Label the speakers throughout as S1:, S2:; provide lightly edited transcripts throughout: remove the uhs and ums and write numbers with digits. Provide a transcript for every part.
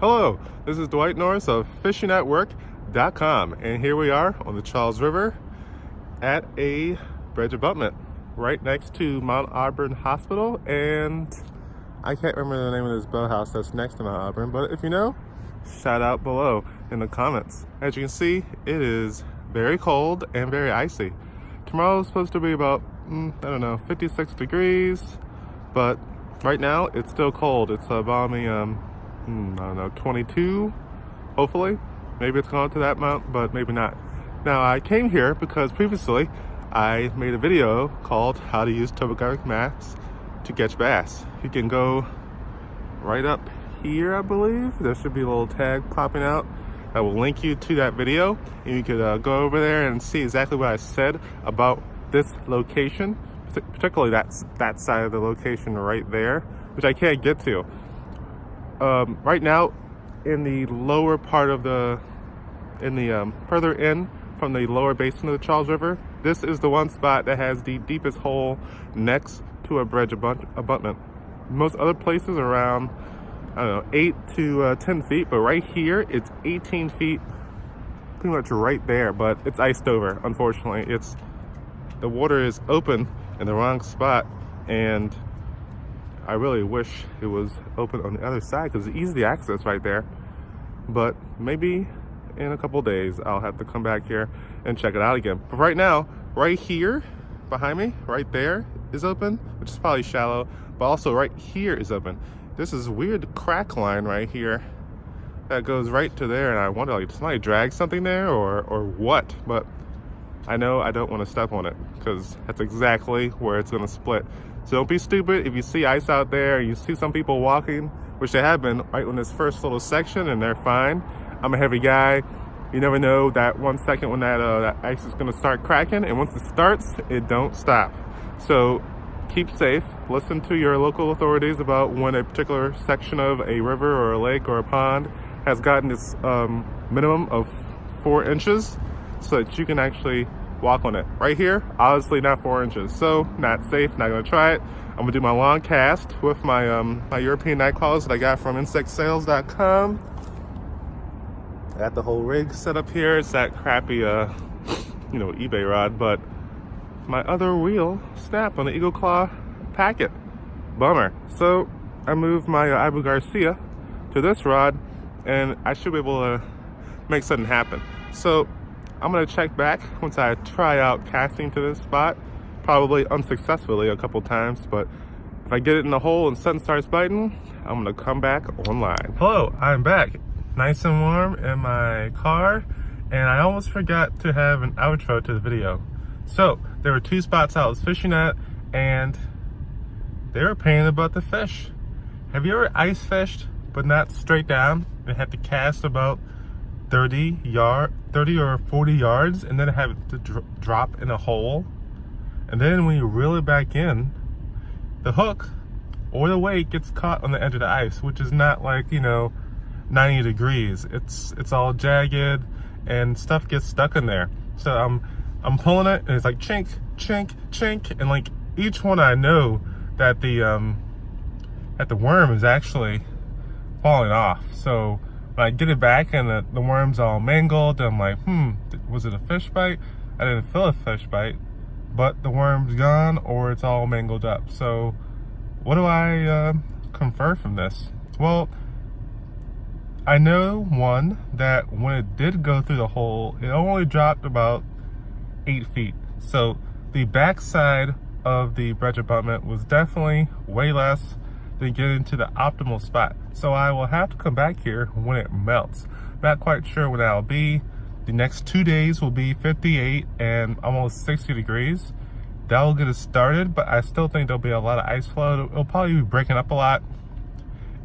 S1: Hello, this is Dwight Norris of fishingnetwork.com, and here we are on the Charles River at a bridge abutment right next to Mount Auburn Hospital, and I can't remember the name of this boathouse that's next to Mount Auburn, but if you know, shout out below in the comments. As you can see, it is very cold and very icy. Tomorrow is supposed to be about, 56 degrees, but right now it's still cold. It's a balmy, 22, hopefully. Maybe it's gone to that amount, but maybe not. Now, I came here because previously I made a video called How to Use Topographic Maps to Catch Bass. You can go right up here, I believe. There should be a little tag popping out that will link you to that video. And you could go over there and see exactly what I said about this location, particularly that side of the location right there, which I can't get to. Right now, in the lower part of further in from the lower basin of the Charles River, this is the one spot that has the deepest hole next to a bridge abutment. Most other places are around, 8 to 10 feet, but right here, it's 18 feet, pretty much right there, but it's iced over, unfortunately. The water is open in the wrong spot, and I really wish it was open on the other side because it's easy access right there. But maybe in a couple days I'll have to come back here and check it out again. But right now, right here behind me, right there is open, which is probably shallow, but also right here is open. There's this weird crack line right here that goes right to there, and I wonder, like, did somebody drag something there or what? But I know I don't want to step on it because that's exactly where it's going to split. So don't be stupid. If you see ice out there, you see some people walking, which they have been right on this first little section, and they're fine. I'm a heavy guy. You never know that 1 second when that ice is going to start cracking, and once it starts, it don't stop. So keep safe. Listen to your local authorities about when a particular section of a river or a lake or a pond has gotten its minimum of 4 inches so that you can actually walk on it. Right here, obviously not 4 inches, so not safe, not gonna try it. I'm gonna do my long cast with my my European night crawlers that I got from insectsales.com. I got the whole rig set up here. It's that crappy eBay rod, but my other reel snapped on the Eagle Claw packet. Bummer. So I moved my Ibu Garcia to this rod, and I should be able to make something happen. So I'm gonna check back once I try out casting to this spot, probably unsuccessfully a couple times, but if I get it in the hole and something starts biting, I'm gonna come back online. Hello, I'm back. Nice and warm in my car, and I almost forgot to have an outro to the video. So there were 2 spots I was fishing at, and they were paying about the fish. Have you ever ice fished, but not straight down, and had to cast about 30 or 40 yards and then have it to drop in a hole? And then when you reel it back in, the hook or the weight gets caught on the edge of the ice, which is not like, 90 degrees. It's all jagged and stuff gets stuck in there. So I'm pulling it, and it's like chink, chink, chink, and like each one I know that the worm is actually falling off. So when I get it back and the worm's all mangled, I'm like, was it a fish bite? I didn't feel a fish bite, but the worm's gone or it's all mangled up. So what do I confer from this? Well, I know, one, that when it did go through the hole, it only dropped about 8 feet. So the backside of the bridge abutment was definitely way less than getting to the optimal spot. So I will have to come back here when it melts. Not quite sure when that'll be. The next 2 days will be 58 and almost 60 degrees. That will get us started, but I still think there'll be a lot of ice flow. It'll probably be breaking up a lot.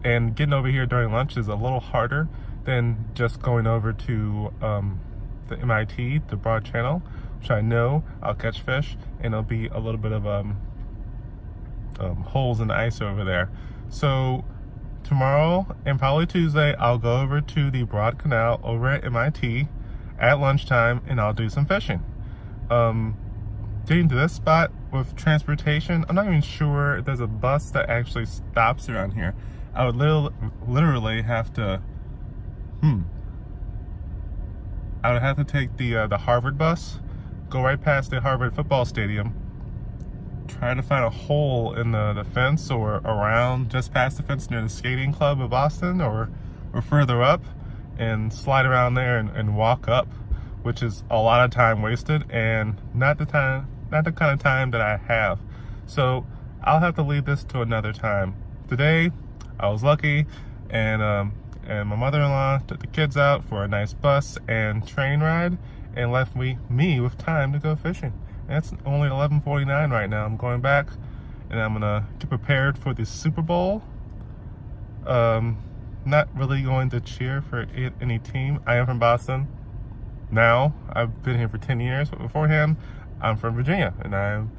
S1: And getting over here during lunch is a little harder than just going over to the MIT, the broad channel, which I know I'll catch fish, and there'll be a little bit of holes in the ice over there. So tomorrow and probably Tuesday, I'll go over to the Broad Canal over at MIT at lunchtime, and I'll do some fishing. Getting to this spot with transportation, I'm not even sure if there's a bus that actually stops around here. I would literally have to I would have to take the Harvard bus, go right past the Harvard football stadium, try to find a hole in the fence or around just past the fence near the skating club of Boston or further up, and slide around there and walk up, which is a lot of time wasted and not the kind of time that I have. So I'll have to leave this to another time. Today, I was lucky, and my mother-in-law took the kids out for a nice bus and train ride and left me with time to go fishing. And it's only 11:49 right now. I'm going back and I'm gonna get prepared for the Super Bowl. Not really going to cheer for any team. I am from Boston. Now, I've been here for 10 years, but beforehand, I'm from Virginia and I'm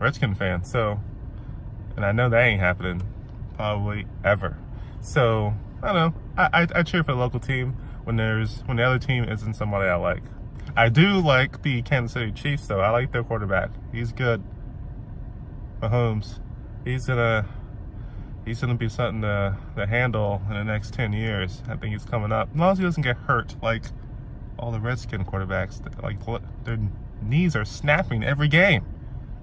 S1: a Redskin fan. So, and I know that ain't happening probably ever. So, I don't know. I cheer for the local team when the other team isn't somebody I like. I do like the Kansas City Chiefs, though. I like their quarterback. He's good. Mahomes. He's gonna be something to handle in the next 10 years. I think he's coming up. As long as he doesn't get hurt like all the Redskin quarterbacks. Like, their knees are snapping every game.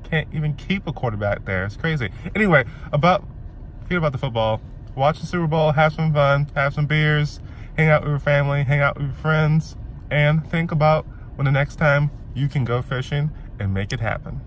S1: Can't even keep a quarterback there. It's crazy. Anyway, forget about the football. Watch the Super Bowl, have some fun, have some beers, hang out with your family, hang out with your friends, and think about when the next time you can go fishing and make it happen.